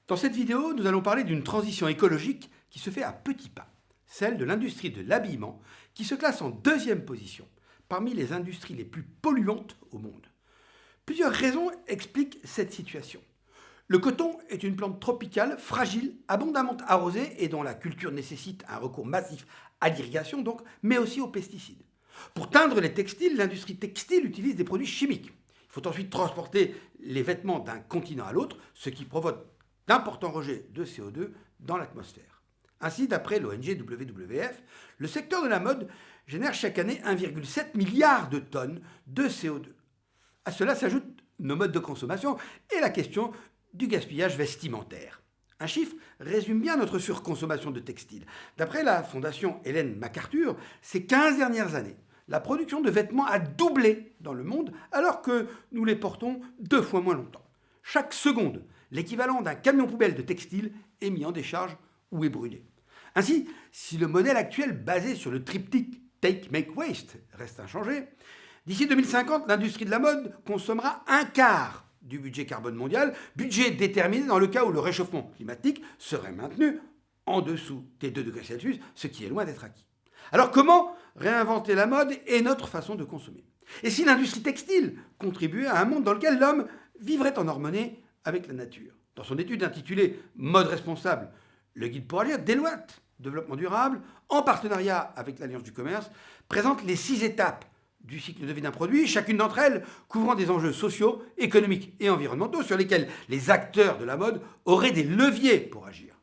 Dans cette vidéo, nous allons parler d'une transition écologique qui se fait à petits pas, celle de l'industrie de l'habillement qui se classe en deuxième position parmi les industries les plus polluantes au monde. Plusieurs raisons expliquent cette situation. Le coton est une plante tropicale, fragile, abondamment arrosée et dont la culture nécessite un recours massif à l'irrigation donc, mais aussi aux pesticides. Pour teindre les textiles, l'industrie textile utilise des produits chimiques. Il faut ensuite transporter les vêtements d'un continent à l'autre, ce qui provoque d'importants rejets de CO2 dans l'atmosphère. Ainsi, d'après l'ONG WWF, le secteur de la mode génère chaque année 1,7 milliard de tonnes de CO2. À cela s'ajoutent nos modes de consommation et la question du gaspillage vestimentaire. Un chiffre résume bien notre surconsommation de textiles. D'après la fondation Ellen MacArthur, ces 15 dernières années, la production de vêtements a doublé dans le monde alors que nous les portons 2 fois moins longtemps. Chaque seconde, l'équivalent d'un camion poubelle de textile est mis en décharge ou est brûlé. Ainsi, si le modèle actuel basé sur le triptyque Take, Make, Waste reste inchangé, d'ici 2050, l'industrie de la mode consommera un quart du budget carbone mondial, budget déterminé dans le cas où le réchauffement climatique serait maintenu en dessous des 2 degrés Celsius, ce qui est loin d'être acquis. Alors comment réinventer la mode et notre façon de consommer? Et si l'industrie textile contribuait à un monde dans lequel l'homme vivrait en harmonie avec la nature? Dans son étude intitulée « Mode responsable, le guide pour agir », Deloitte Développement durable, en partenariat avec l'Alliance du commerce, présente les 6 étapes du cycle de vie d'un produit, chacune d'entre elles couvrant des enjeux sociaux, économiques et environnementaux sur lesquels les acteurs de la mode auraient des leviers pour agir.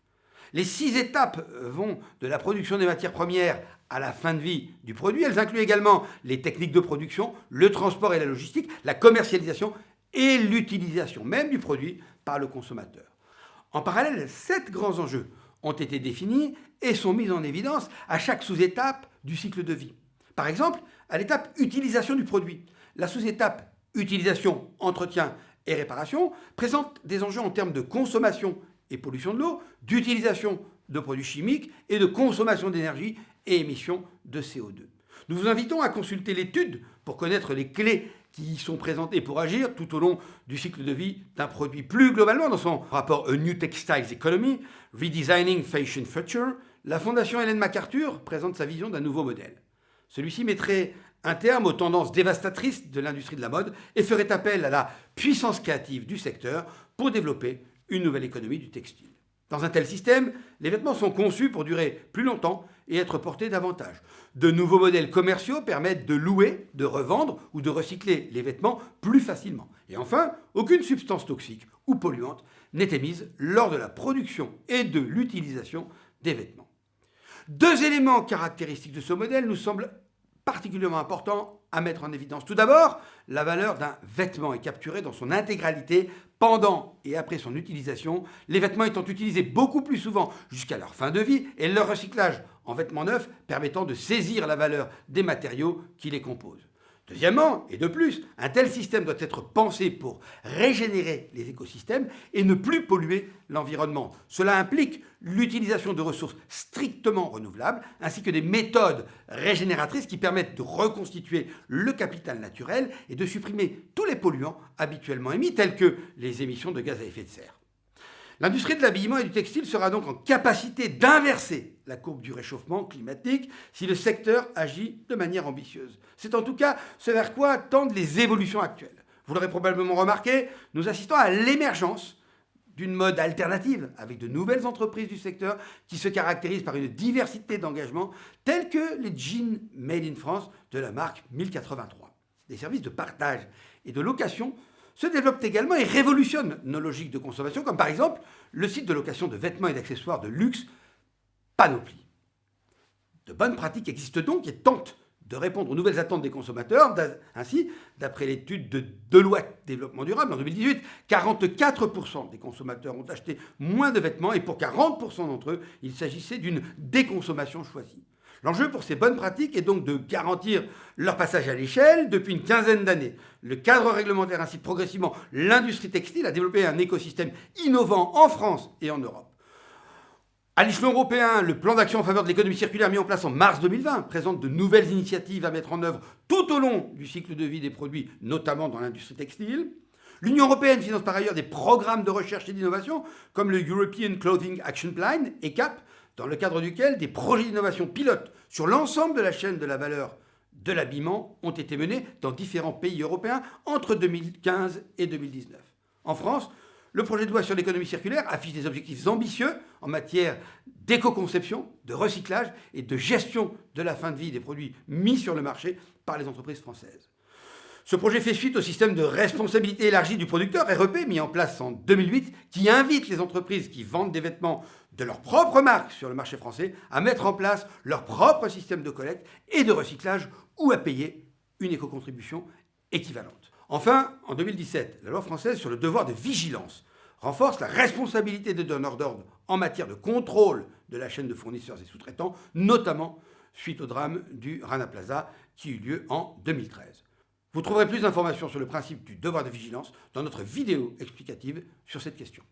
Les 6 étapes vont de la production des matières premières à la fin de vie du produit. Elles incluent également les techniques de production, le transport et la logistique, la commercialisation et l'utilisation même du produit par le consommateur. En parallèle, 7 grands enjeux ont été définis et sont mis en évidence à chaque sous-étape du cycle de vie. Par exemple, à l'étape utilisation du produit, la sous-étape utilisation, entretien et réparation présente des enjeux en termes de consommation et pollution de l'eau, d'utilisation de produits chimiques et de consommation d'énergie et émissions de CO2. Nous vous invitons à consulter l'étude pour connaître les clés qui y sont présentées pour agir tout au long du cycle de vie d'un produit. Plus globalement, dans son rapport A New Textiles Economy, Redesigning Fashion Future, la fondation Ellen MacArthur présente sa vision d'un nouveau modèle. Celui-ci mettrait un terme aux tendances dévastatrices de l'industrie de la mode et ferait appel à la puissance créative du secteur pour développer une nouvelle économie du textile. Dans un tel système, les vêtements sont conçus pour durer plus longtemps et être portés davantage. De nouveaux modèles commerciaux permettent de louer, de revendre ou de recycler les vêtements plus facilement. Et enfin, aucune substance toxique ou polluante n'est émise lors de la production et de l'utilisation des vêtements. 2 éléments caractéristiques de ce modèle nous semblent particulièrement importants à mettre en évidence. Tout d'abord, la valeur d'un vêtement est capturée dans son intégralité pendant et après son utilisation, les vêtements étant utilisés beaucoup plus souvent jusqu'à leur fin de vie et leur recyclage en vêtements neufs permettant de saisir la valeur des matériaux qui les composent. Deuxièmement, et de plus, un tel système doit être pensé pour régénérer les écosystèmes et ne plus polluer l'environnement. Cela implique l'utilisation de ressources strictement renouvelables, ainsi que des méthodes régénératrices qui permettent de reconstituer le capital naturel et de supprimer tous les polluants habituellement émis, tels que les émissions de gaz à effet de serre. L'industrie de l'habillement et du textile sera donc en capacité d'inverser la courbe du réchauffement climatique si le secteur agit de manière ambitieuse. C'est en tout cas ce vers quoi tendent les évolutions actuelles. Vous l'aurez probablement remarqué, nous assistons à l'émergence d'une mode alternative avec de nouvelles entreprises du secteur qui se caractérisent par une diversité d'engagements tels que les jeans Made in France de la marque 1083. Des services de partage et de location se développent également et révolutionnent nos logiques de consommation, comme par exemple le site de location de vêtements et d'accessoires de luxe Panoply. De bonnes pratiques existent donc et tentent de répondre aux nouvelles attentes des consommateurs. Ainsi, d'après l'étude de Deloitte Développement durable en 2018, 44% des consommateurs ont acheté moins de vêtements et pour 40% d'entre eux, il s'agissait d'une déconsommation choisie. L'enjeu pour ces bonnes pratiques est donc de garantir leur passage à l'échelle depuis une quinzaine d'années. Le cadre réglementaire incite progressivement l'industrie textile à développer un écosystème innovant en France et en Europe. À l'échelon européen, le plan d'action en faveur de l'économie circulaire mis en place en mars 2020 présente de nouvelles initiatives à mettre en œuvre tout au long du cycle de vie des produits, notamment dans l'industrie textile. L'Union européenne finance par ailleurs des programmes de recherche et d'innovation, comme le European Clothing Action Plan, ECAP, dans le cadre duquel des projets d'innovation pilotes sur l'ensemble de la chaîne de la valeur de l'habillement ont été menés dans différents pays européens entre 2015 et 2019. En France, le projet de loi sur l'économie circulaire affiche des objectifs ambitieux en matière d'éco-conception, de recyclage et de gestion de la fin de vie des produits mis sur le marché par les entreprises françaises. Ce projet fait suite au système de responsabilité élargie du producteur, REP, mis en place en 2008, qui invite les entreprises qui vendent des vêtements de leur propre marque sur le marché français à mettre en place leur propre système de collecte et de recyclage ou à payer une éco-contribution équivalente. Enfin, en 2017, la loi française sur le devoir de vigilance renforce la responsabilité des donneurs d'ordre en matière de contrôle de la chaîne de fournisseurs et sous-traitants, notamment suite au drame du Rana Plaza qui eut lieu en 2013. Vous trouverez plus d'informations sur le principe du devoir de vigilance dans notre vidéo explicative sur cette question.